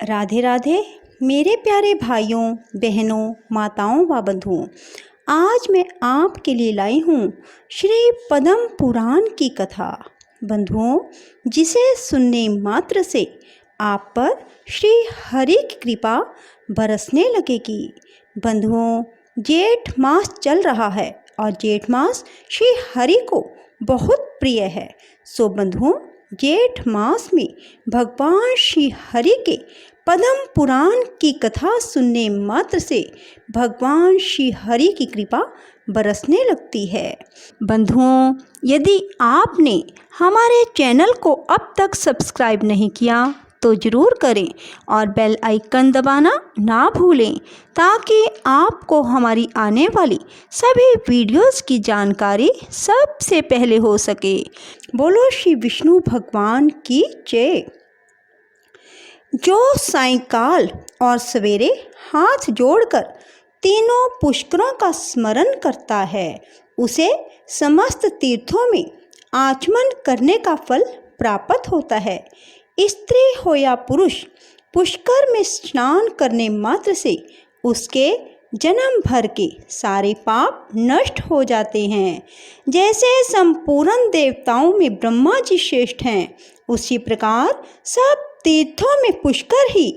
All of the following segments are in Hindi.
राधे राधे मेरे प्यारे भाइयों बहनों माताओं व बंधुओं। आज मैं आपके लिए लाई हूँ श्री पद्म पुराण की कथा। बंधुओं, जिसे सुनने मात्र से आप पर श्री हरि की कृपा बरसने लगेगी। बंधुओं, जेठ मास चल रहा है और जेठ मास श्री हरि को बहुत प्रिय है। सो बंधुओं, जेठ मास में भगवान श्री हरि के पद्म पुराण की कथा सुनने मात्र से भगवान श्री हरि की कृपा बरसने लगती है। बंधुओं, यदि आपने हमारे चैनल को अब तक सब्सक्राइब नहीं किया तो ज़रूर करें और बेल आइकन दबाना ना भूलें, ताकि आपको हमारी आने वाली सभी वीडियोस की जानकारी सबसे पहले हो सके। बोलो श्री विष्णु भगवान की जय। जो सायंकाल और सवेरे हाथ जोड़कर तीनों पुष्करों का स्मरण करता है, उसे समस्त तीर्थों में आचमन करने का फल प्राप्त होता है। स्त्री हो या पुरुष, पुष्कर में स्नान करने मात्र से उसके जन्म भर के सारे पाप नष्ट हो जाते हैं। जैसे संपूर्ण देवताओं में ब्रह्मा जी श्रेष्ठ हैं, उसी प्रकार सब तीर्थों में पुष्कर ही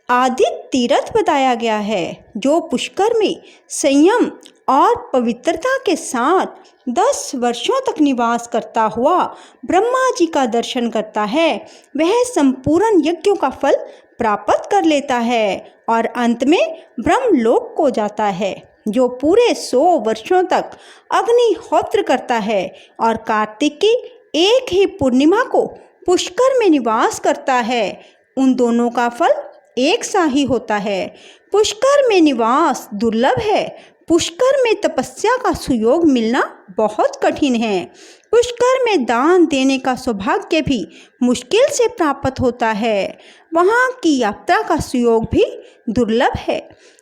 आदि तीर्थ बताया गया है। जो पुष्कर में संयम और पवित्रता के साथ 10 वर्षों तक निवास करता हुआ ब्रह्मा जी का दर्शन करता है, वह संपूर्ण यज्ञों का फल प्राप्त कर लेता है और अंत में ब्रह्मलोक को जाता है। जो पूरे 100 वर्षों तक अग्निहोत्र करता है और कार्तिक की एक ही पूर्णिमा को पुष्कर में निवास करता है, उन दोनों का फल एक सा ही होता है। पुष्कर में निवास दुर्लभ है। पुष्कर में तपस्या का सुयोग मिलना बहुत कठिन है। पुष्कर में दान देने का सौभाग्य भी मुश्किल से प्राप्त होता है। वहाँ की यात्रा का सुयोग भी दुर्लभ है।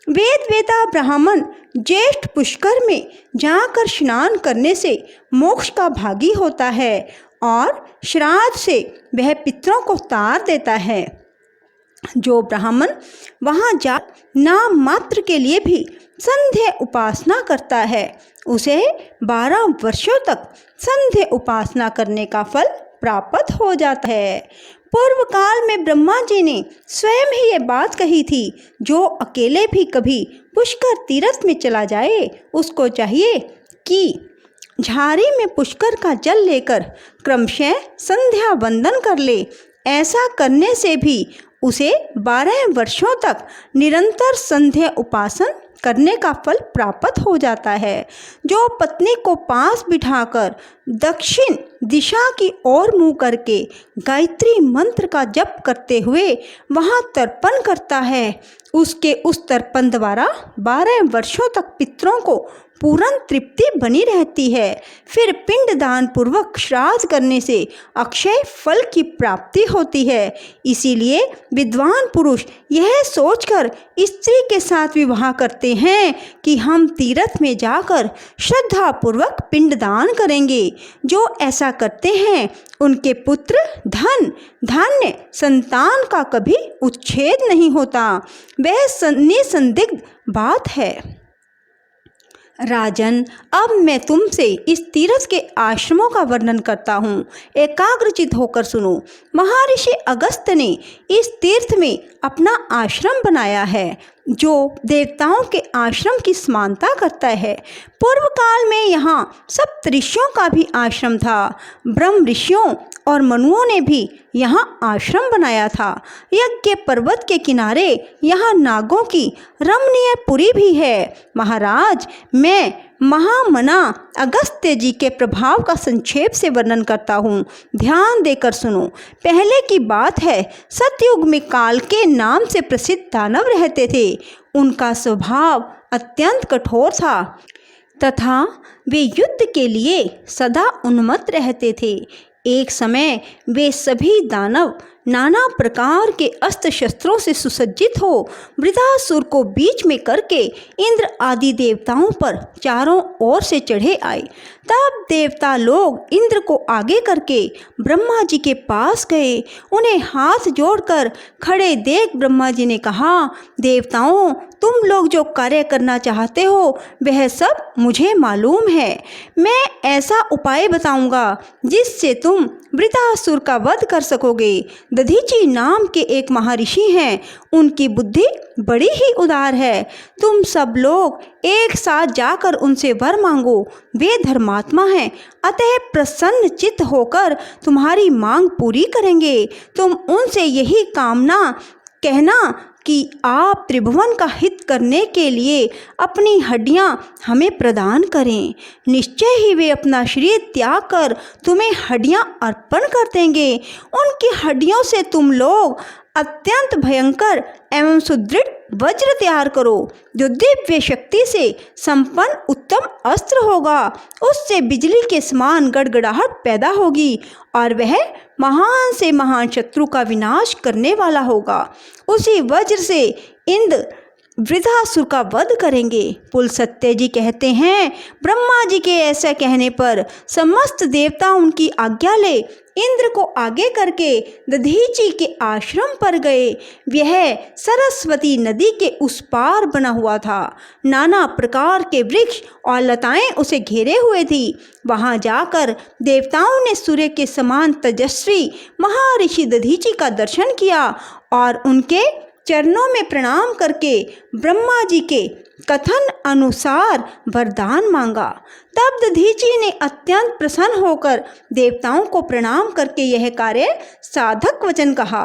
वेद वेता ब्राह्मण ज्येष्ठ पुष्कर में जाकर स्नान करने से मोक्ष का भागी होता है और श्राद्ध से वह पितरों को तार देता है। जो ब्राह्मण वहाँ जा नाम मात्र के लिए भी संध्या उपासना करता है, उसे 12 वर्षों तक संध्या उपासना करने का फल प्राप्त हो जाता है। पूर्व काल में ब्रह्मा जी ने स्वयं ही ये बात कही थी, जो अकेले भी कभी पुष्कर तीर्थ में चला जाए, उसको चाहिए कि झाड़ी में पुष्कर का जल लेकर क्रमशः संध्या वंदन कर ले। ऐसा करने से भी उसे 12 वर्षों तक निरंतर संध्या उपासन करने का फल प्राप्त हो जाता है। जो पत्नी को पास बिठाकर दक्षिण दिशा की ओर मुँह करके गायत्री मंत्र का जप करते हुए वहाँ तर्पण करता है, उसके उस तर्पण द्वारा 12 वर्षों तक पितरों को पूर्ण तृप्ति बनी रहती है। फिर पिंडदान पूर्वक श्राद्ध करने से अक्षय फल की प्राप्ति होती है। इसीलिए विद्वान पुरुष यह सोचकर स्त्री के साथ विवाह करते हैं कि हम तीर्थ में जाकर श्रद्धा पूर्वक पिंडदान करेंगे। जो ऐसा करते हैं, उनके पुत्र धन धान्य संतान का कभी उच्छेद नहीं होता। वह निसंदिग्ध बात है। राजन, अब मैं तुमसे इस तीर्थ के आश्रमों का वर्णन करता हूँ। एकाग्रचित होकर सुनो। महर्षि अगस्त्य ने इस तीर्थ में अपना आश्रम बनाया है, जो देवताओं के आश्रम की समानता करता है। पूर्व काल में यहाँ सप्तऋषियों का भी आश्रम था। ब्रह्म ऋषियों और मनुओं ने भी यहाँ आश्रम बनाया था। यज्ञ पर्वत के किनारे यहाँ नागों की रमणीय पुरी भी है। महाराज, मैं महामना अगस्त्य जी के प्रभाव का संक्षेप से वर्णन करता हूँ, ध्यान देकर सुनो। पहले की बात है, सतयुग में काल के नाम से प्रसिद्ध दानव रहते थे। उनका स्वभाव अत्यंत कठोर था तथा वे युद्ध के लिए सदा उन्मत्त रहते थे। एक समय वे सभी दानव नाना प्रकार के अस्त्र शस्त्रों से सुसज्जित हो वृत्रासुर को बीच में करके इंद्र आदि देवताओं पर चारों ओर से चढ़े आए। तब देवता लोग इंद्र को आगे करके ब्रह्मा जी के पास गए। उन्हें हाथ जोड़कर खड़े देख ब्रह्मा जी ने कहा, देवताओं, तुम लोग जो कार्य करना चाहते हो वह सब मुझे मालूम है। मैं ऐसा उपाय बताऊंगा जिससे तुम वृत्रासुर का वध कर सकोगे। दधीचि नाम के एक महर्षि हैं, उनकी बुद्धि बड़ी ही उदार है। तुम सब लोग एक साथ जाकर उनसे वर मांगो। वे धर्मात्मा हैं, अतः प्रसन्न चित्त होकर तुम्हारी मांग पूरी करेंगे। तुम उनसे यही कामना कहना कि आप त्रिभुवन का हित करने के लिए अपनी हड्डियां हमें प्रदान करें। निश्चय ही वे अपना शरीर त्याग कर तुम्हें हड्डियां अर्पण कर देंगे। उनकी हड्डियों से तुम लोग अत्यंत भयंकर एवं सुदृढ़ वज्र तैयार करो, जो दिव्य शक्ति से संपन्न उत्तम अस्त्र होगा। उससे बिजली के समान गड़गड़ाहट पैदा होगी और वह महान से महान शत्रु का विनाश करने वाला होगा। उसी वज्र से इंद्र वृत्रासुर का वध करेंगे। पुलस्त्य जी कहते हैं, ब्रह्मा जी के ऐसा कहने पर समस्त देवता उनकी आज्ञा ले इंद्र को आगे करके दधीचि के आश्रम पर गए। यह सरस्वती नदी के उस पार बना हुआ था। नाना प्रकार के वृक्ष और लताएं उसे घेरे हुए थी। वहां जाकर देवताओं ने सूर्य के समान तेजस्वी महर्षि दधीचि का दर्शन किया और उनके चरणों में प्रणाम करके ब्रह्मा जी के कथन अनुसार वरदान मांगा। तब दधीचि ने अत्यंत प्रसन्न होकर देवताओं को प्रणाम करके यह कार्य साधक वचन कहा।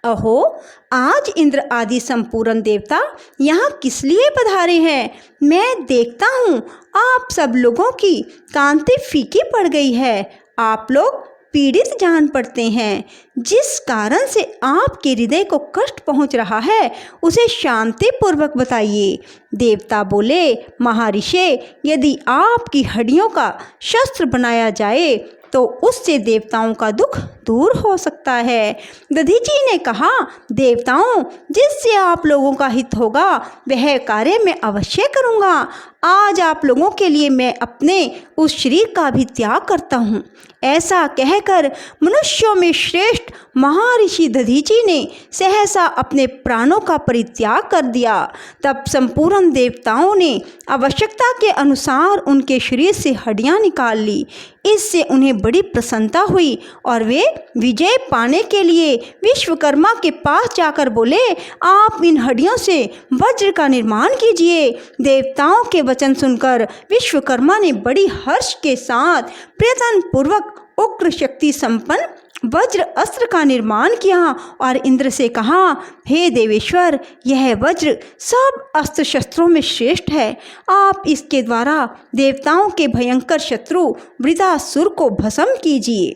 अहो, आज इंद्र आदि संपूर्ण देवता यहाँ किस लिए पधारे हैं? मैं देखता हूँ आप सब लोगों की कांति फीकी पड़ गई है। आप लोग पीड़ित जान पड़ते हैं। जिस कारण से आपके हृदय को कष्ट पहुंच रहा है उसे शांति पूर्वक बताइए। देवता बोले, महर्षि, यदि आपकी हड्डियों का शस्त्र बनाया जाए तो उससे देवताओं का दुख दूर हो सकता है। दधीचि ने कहा, देवताओं, जिससे आप लोगों का हित होगा वह कार्य मैं अवश्य करूँगा। आज आप लोगों के लिए मैं अपने उस शरीर का भी त्याग करता हूँ। ऐसा कहकर मनुष्यों में श्रेष्ठ महर्षि दधीचि ने सहसा अपने प्राणों का परित्याग कर दिया। तब संपूर्ण देवताओं ने आवश्यकता के अनुसार उनके शरीर से हड्डियां निकाल ली। इससे उन्हें बड़ी प्रसन्नता हुई और वे विजय पाने के लिए विश्वकर्मा के पास जाकर बोले, आप इन हड्डियों से वज्र का निर्माण कीजिए। देवताओं के वचन सुनकर विश्वकर्मा ने बड़ी हर्ष के साथ प्रयत्न पूर्वक उग्र शक्ति संपन्न वज्र अस्त्र का निर्माण किया और इंद्र से कहा, हे देवेश्वर, यह वज्र सब अस्त्र शस्त्रों में श्रेष्ठ है। आप इसके द्वारा देवताओं के भयंकर शत्रु वृत्रासुर को भस्म कीजिए।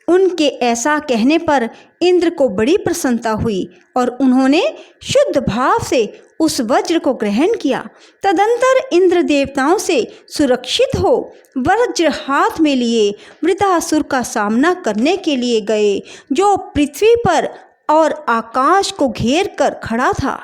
उनके ऐसा कहने पर इंद्र को बड़ी प्रसन्नता हुई और उन्होंने शुद्ध भाव से उस वज्र को ग्रहण किया। तदंतर इंद्र देवताओं से सुरक्षित हो वज्र हाथ में लिए वृत्रासुर का सामना करने के लिए गए, जो पृथ्वी पर और आकाश को घेर कर खड़ा था।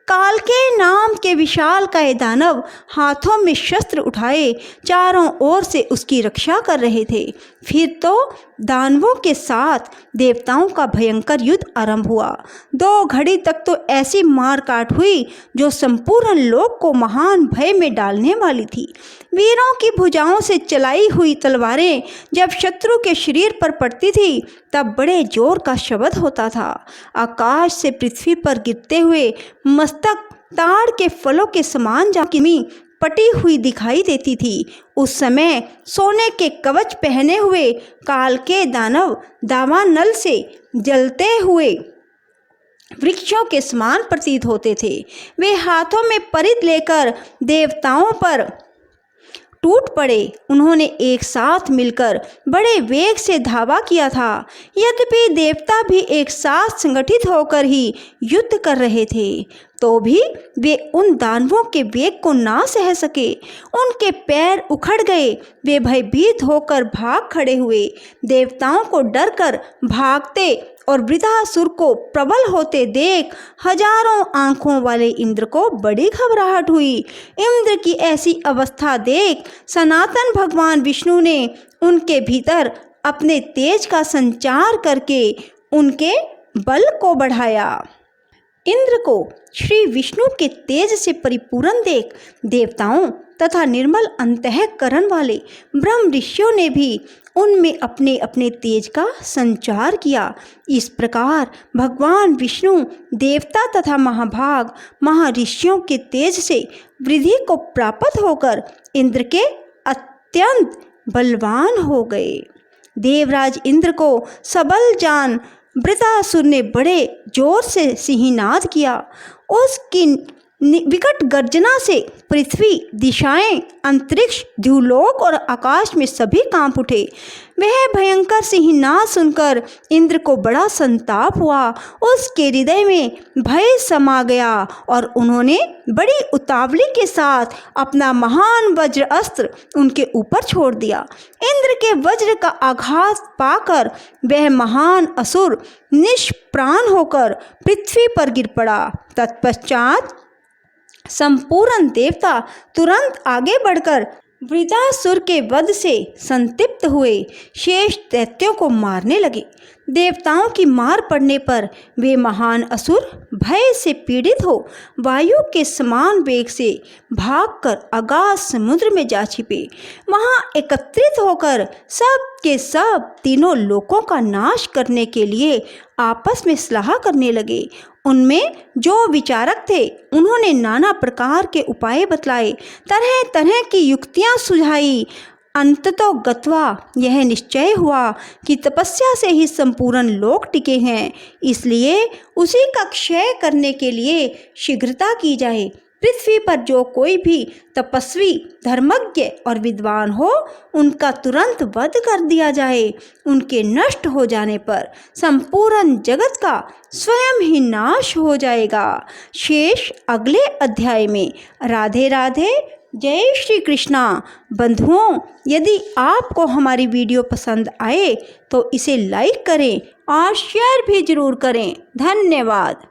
कालके नाम के विशालकाय दानव हाथों में शस्त्र उठाए चारों ओर से उसकी रक्षा कर रहे थे। फिर तो दानवों के साथ देवताओं का भयंकर युद्ध आरंभ हुआ। 2 घड़ी तक तो ऐसी मार काट हुई जो संपूर्ण लोक को महान भय में डालने वाली थी। वीरों की भुजाओं से चलाई हुई तलवारें जब शत्रु के शरीर पर पड़ती थी तब बड़े जोर का शब्द होता था। आकाश से पृथ्वी पर गिरते हुए मस्तक ताड़ के फलों के समान जाकिमी पटी हुई दिखाई देती थी। उस समय सोने के कवच पहने हुए काल के दानव दावानल से जलते हुए वृक्षों के समान प्रतीत होते थे। वे हाथों में परित लेकर देवताओं पर टूट पड़े। उन्होंने एक साथ मिलकर बड़े वेग से धावा किया था। यद्यपि देवता भी एक साथ संगठित होकर ही युद्ध कर रहे थे, तो भी वे उन दानवों के वेग को ना सह सके। उनके पैर उखड़ गए। वे भयभीत होकर भाग खड़े हुए। देवताओं को डर कर भागते और वृत्रासुर को प्रबल होते देख हजारों आंखों वाले इंद्र को बड़ी घबराहट हुई। इंद्र की ऐसी अवस्था देख सनातन भगवान विष्णु ने उनके भीतर अपने तेज का संचार करके उनके बल को बढ़ाया। इंद्र को श्री विष्णु के तेज से परिपूर्ण देख देवताओं तथा निर्मल अंतःकरण वाले ब्रह्म ऋषियों ने भी उनमें अपने अपने तेज का संचार किया। इस प्रकार भगवान विष्णु देवता तथा महाभाग महर्षियों के तेज से वृद्धि को प्राप्त होकर इंद्र के अत्यंत बलवान हो गए। देवराज इंद्र को सबल जान वृत्रासुर ने बड़े जोर से सिंहनाद किया। उसकी विकट गर्जना से पृथ्वी, दिशाएं, अंतरिक्ष, द्युलोक और आकाश में सभी कांप उठे। वह भयंकर सिंहनाद सुनकर इंद्र को बड़ा संताप हुआ। उसके हृदय में भय समा गया और उन्होंने बड़ी उतावली के साथ अपना महान वज्र अस्त्र उनके ऊपर छोड़ दिया। इंद्र के वज्र का आघात पाकर वह महान असुर निष्प्राण होकर पृथ्वी पर गिर पड़ा। तत्पश्चात संपूर्ण देवता तुरंत आगे बढ़कर वृत्रासुर के वध से संतप्त हुए शेष दैत्यों को मारने लगे। देवताओं की मार पड़ने पर वे महान असुर भय से पीड़ित हो वायु के समान वेग से भागकर अगाध समुद्र में जा छिपे। वहां एकत्रित होकर सब के सब तीनों लोकों का नाश करने के लिए आपस में सलाह करने लगे। उनमें जो विचारक थे उन्होंने नाना प्रकार के उपाय बतलाए, तरह तरह की युक्तियां सुझाई। अंततो गत्वा यह निश्चय हुआ कि तपस्या से ही संपूर्ण लोक टिके हैं, इसलिए उसी का क्षय करने के लिए शीघ्रता की जाए। पृथ्वी पर जो कोई भी तपस्वी, धर्मज्ञ और विद्वान हो उनका तुरंत वध कर दिया जाए। उनके नष्ट हो जाने पर संपूर्ण जगत का स्वयं ही नाश हो जाएगा। शेष अगले अध्याय में। राधे राधे, जय श्री कृष्णा। बंधुओं, यदि आपको हमारी वीडियो पसंद आए तो इसे लाइक करें और शेयर भी जरूर करें। धन्यवाद।